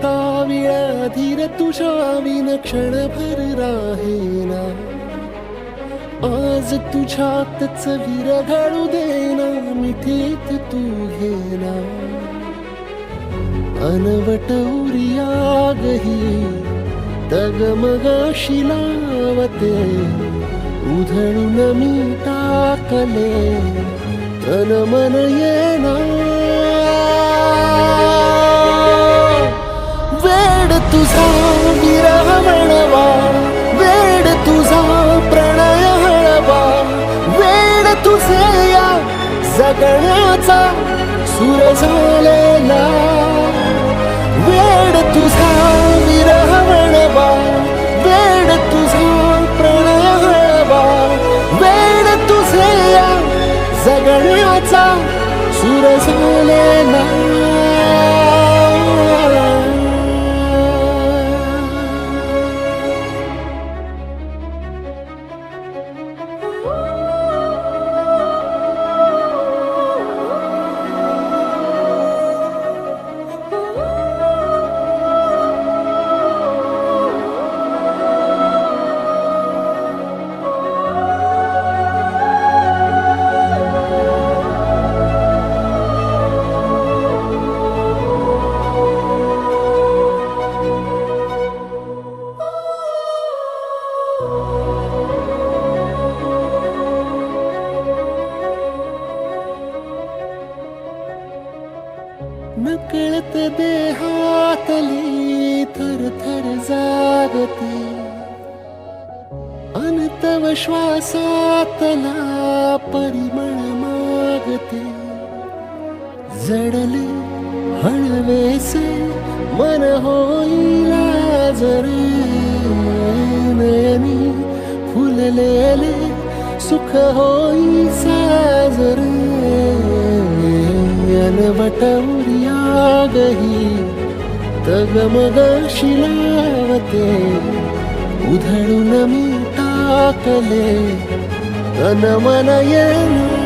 आता वेळा धीर तुझ्या विन क्षणभर राहेना. आज तुझ्यातच विरघळू देना, मिठीत तू घेना. अनवट उरियागही तगमगाशी लावते, उधळून मी टाकले तन मन येना. वेड तुझा विरह म्हणवा, वेड तुझा प्रणय हळवा, वेड तुझे या जगण्याचा सूर झालेला. वेड तुझा विरह म्हणवा, वेड तुझा प्रणय हळवा, वेड तुझे या जगण्याचा सूर झालेला. नकळत देहातली थरथर जागते, अनतव श्वासातला परिमळ मागते. जडले हळवेसे मन होईल जरे, नयनी फुललेले सुख होई साजरे. अनवट उरियागही तगमगाशी लावते, उधळून मी टाकले तन मन येना.